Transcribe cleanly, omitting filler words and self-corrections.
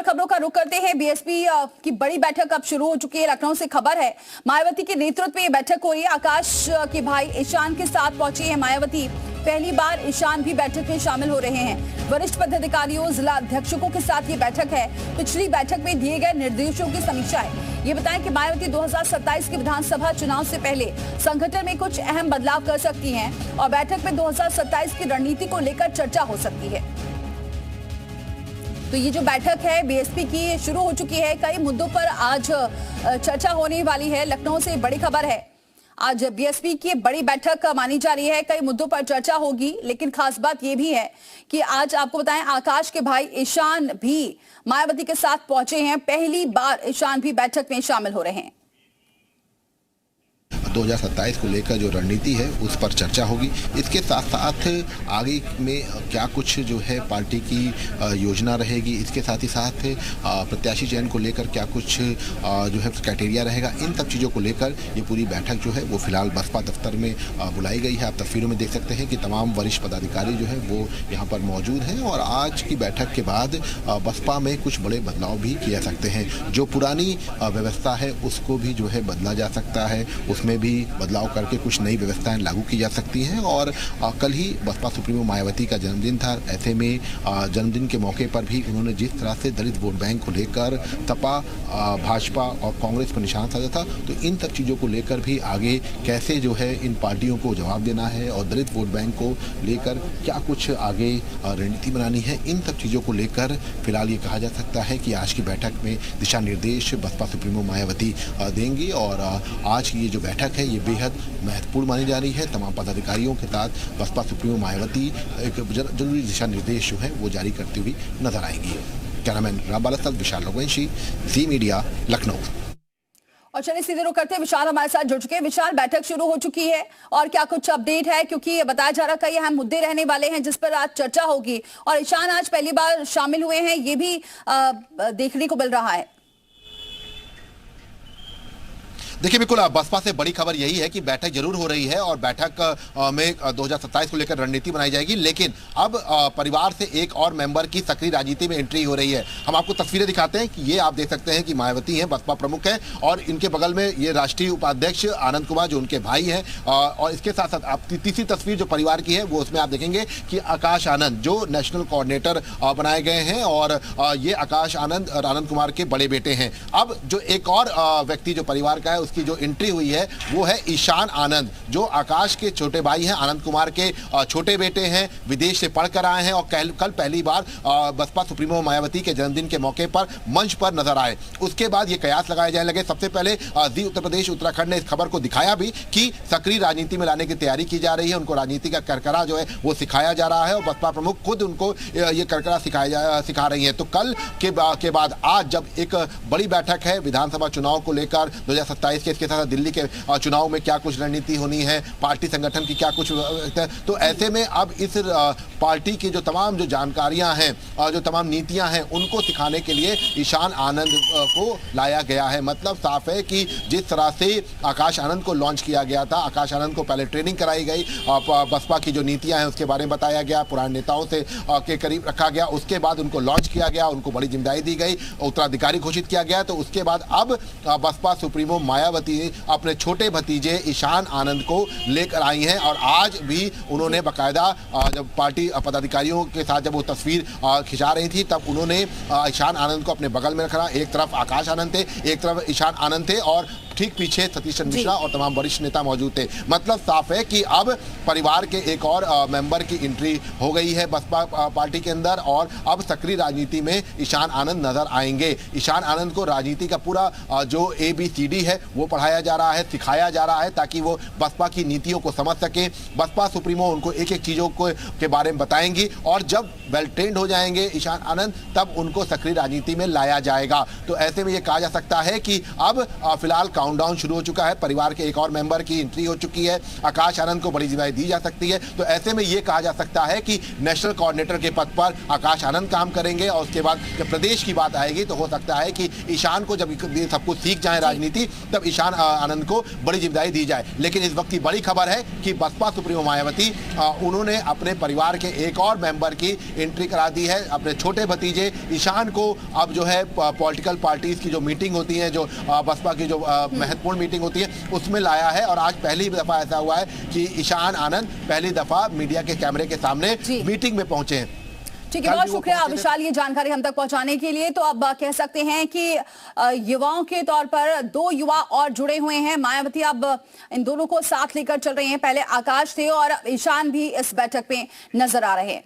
खबरों का रुख करते हैं। बीएसपी की बड़ी बैठक अब शुरू हो चुकी है। लखनऊ से खबर है, मायावती के नेतृत्व में ये बैठक हुई है। आकाश के भाई ईशान के साथ पहुंची है मायावती। पहली बार ईशान भी बैठक में शामिल हो रहे हैं। वरिष्ठ पदाधिकारियों, जिला अध्यक्षों के साथ ये बैठक है। पिछली बैठक में दिए गए निर्देशों की समीक्षा है। ये बताएं कि मायावती 2027 के विधानसभा चुनाव से पहले संगठन में कुछ अहम बदलाव कर सकती हैं और बैठक में 2027 की रणनीति को लेकर चर्चा हो सकती है। तो ये जो बैठक है बीएसपी की शुरू हो चुकी है। कई मुद्दों पर आज चर्चा होने वाली है। लखनऊ से बड़ी खबर है, आज बीएसपी की बड़ी बैठक मानी जा रही है। कई मुद्दों पर चर्चा होगी, लेकिन खास बात यह भी है कि आज आपको बताएं, आकाश के भाई ईशान भी मायावती के साथ पहुंचे हैं। पहली बार ईशान भी बैठक में शामिल हो रहे हैं। 2027 को लेकर जो रणनीति है उस पर चर्चा होगी। इसके साथ साथ आगे में क्या कुछ जो है पार्टी की योजना रहेगी, इसके साथ ही साथ प्रत्याशी चयन को लेकर क्या कुछ जो है क्राइटेरिया रहेगा, इन सब चीज़ों को लेकर ये पूरी बैठक जो है वो फिलहाल बसपा दफ्तर में बुलाई गई है। आप तस्वीरों में देख सकते हैं कि तमाम वरिष्ठ पदाधिकारी जो है वो यहाँ पर मौजूद हैं और आज की बैठक के बाद बसपा में कुछ बड़े बदलाव भी किए जा सकते हैं। जो पुरानी व्यवस्था है उसको भी जो है बदला जा सकता है, उसमें भी बदलाव करके कुछ नई व्यवस्थाएं लागू की जा सकती हैं। और कल ही बसपा सुप्रीमो मायावती का जन्मदिन था। ऐसे में जन्मदिन के मौके पर भी उन्होंने जिस तरह से दलित वोट बैंक को लेकर सपा, भाजपा और कांग्रेस पर निशान साधा था, तो इन सब चीज़ों को लेकर भी आगे कैसे जो है इन पार्टियों को जवाब देना है और दलित वोट बैंक को लेकर क्या कुछ आगे रणनीति बनानी है, इन सब चीज़ों को लेकर फिलहाल ये कहा जा सकता है कि आज की बैठक में दिशा निर्देश बसपा सुप्रीमो मायावती देंगी। और आज की ये जो बैठक है ये बेहद महत्वपूर्ण मानी जा रही है। तमाम पदाधिकारियों के साथ बसपा सुप्रीमो मायावती एक जरूरी दिशा निर्देश जो है वो जारी करती हुई नजर आएंगी। कैमरामैन रामबाला साथ विशाल लोगवंशी, जी मीडिया, लखनऊ। और चलिए सीधे रुख करते हैं, विशाल हमारे साथ जुड़ चुके हैं। विशाल, बैठक शुरू हो चुकी है और क्या कुछ अपडेट है, क्योंकि बताया जा रहा है कई अहम मुद्दे रहने वाले हैं जिस पर आज चर्चा होगी और ईशान आज पहली बार शामिल हुए हैं, ये भी देखने को मिल रहा है। देखिए बिल्कुल बसपा से बड़ी खबर यही है कि बैठक जरूर हो रही है और बैठक में 2027 को लेकर रणनीति बनाई जाएगी, लेकिन अब परिवार से एक और मेंबर की सक्रिय राजनीति में एंट्री हो रही है। हम आपको तस्वीरें दिखाते हैं कि ये आप देख सकते हैं कि मायावती हैं, बसपा प्रमुख हैं और इनके बगल में ये राष्ट्रीय उपाध्यक्ष आनंद कुमार जो उनके भाई हैं। और इसके साथ साथ आप तीसरी तस्वीर जो परिवार की है वो उसमें आप देखेंगे कि आकाश आनंद जो नेशनल कोऑर्डिनेटर बनाए गए हैं और ये आकाश आनंद आनंद कुमार के बड़े बेटे हैं। अब जो एक और व्यक्ति जो परिवार का है उसकी जो एंट्री हुई है वो है ईशान आनंद, जो आकाश के छोटे भाई हैं, आनंद कुमार के छोटे बेटे हैं, विदेश से पढ़कर आए हैं और कल पहली बार बसपा सुप्रीमो मायावती के जन्मदिन के मौके पर मंच पर नजर आए। उसके बाद ये कयास लगाए जाने लगे। सबसे पहले जी उत्तर प्रदेश उत्तराखंड ने इस खबर को दिखाया भी कि सक्रिय राजनीति में लाने की तैयारी की जा रही है, उनको राजनीति का करकरा जो है वो सिखाया जा रहा है और बसपा प्रमुख खुद उनको ये करकरा सिखा रही है। तो कल के बाद आज जब एक बड़ी बैठक है विधानसभा चुनाव को लेकर 2027 के, इसके साथ दिल्ली के चुनाव में क्या कुछ रणनीति होनी है, पार्टी संगठन की क्या कुछ, तो ऐसे में अब इस पार्टी की जो तमाम जो जानकारियां हैं और जो तमाम नीतियां हैं उनको सिखाने के लिए ईशान आनंद को लाया गया है। मतलब साफ है कि जिस तरह से आकाश आनंद को लॉन्च किया गया था, आकाश आनंद को पहले ट्रेनिंग कराई गई, बसपा की जो नीतियां हैं उसके बारे में बताया गया, पुराने नेताओं से के करीब रखा गया, उसके बाद उनको लॉन्च किया गया, उनको बड़ी जिम्मेदारी दी गई, उत्तराधिकारी घोषित किया गया। तो उसके बाद अब बसपा सुप्रीमो मायावती अपने छोटे भतीजे ईशान आनंद को लेकर आई हैं और आज भी उन्होंने बाकायदा जब पार्टी पदाधिकारियों के साथ जब वो तस्वीर खिंचा रही थी तब उन्होंने ईशान आनंद को अपने बगल में रखा। एक तरफ आकाश आनंद थे, एक तरफ ईशान आनंद थे और ठीक पीछे सतीश चंद्र मिश्रा और तमाम वरिष्ठ नेता मौजूद थे। मतलब साफ है कि अब परिवार के एक और मेंबर की एंट्री हो गई है बसपा पार्टी के अंदर और अब सक्रिय राजनीति में ईशान आनंद नजर आएंगे। ईशान आनंद को राजनीति का पूरा जो ABCD है वो पढ़ाया जा रहा है, सिखाया जा रहा है ताकि वो बसपा की नीतियों को समझ सके। बसपा सुप्रीमो उनको एक एक चीज़ों के बारे में बताएंगी और जब वेल ट्रेंड हो जाएंगे ईशान आनंद तब उनको सक्रिय राजनीति में लाया जाएगा। तो ऐसे में ये कहा जा सकता है कि अब फिलहाल काउंटडाउन शुरू हो चुका है, परिवार के एक और मेंबर की एंट्री हो चुकी है, आकाश आनंद को बड़ी जिम्मेदारी दी जा सकती है। तो ऐसे में यह कहा जा सकता है कि नेशनल कोऑर्डिनेटर के पद पर आकाश आनंद काम करेंगे और उसके बाद जब प्रदेश की बात आएगी तो हो सकता है कि ईशान को जब सब कुछ सीख जाए राजनीति, तब ईशान आनंद को बड़ी जिम्मेदारी दी जाए। लेकिन इस वक्त की बड़ी खबर है कि बसपा सुप्रीमो मायावती उन्होंने अपने परिवार के एक और मेंबर की एंट्री करा दी है। अपने छोटे भतीजे ईशान को अब जो है पॉलिटिकल पार्टीज की जो मीटिंग होती है, जो बसपा की जो महत्वपूर्ण मीटिंग होती है, उसमें लाया है। और आज पहली दफा ऐसा हुआ है कि ईशान आनंद पहली दफा मीडिया के कैमरे के सामने मीटिंग में पहुंचे हैं। ठीक है, बहुत शुक्रिया विशाल ये जानकारी हम तक पहुंचाने के लिए। तो अब कह सकते हैं कि युवाओं के तौर पर 2 युवा और जुड़े हुए हैं। मायावती अब इन दोनों को साथ लेकर चल रही हैं। पहले आकाश थे और ईशान भी इस बैठक में नजर आ रहे हैं।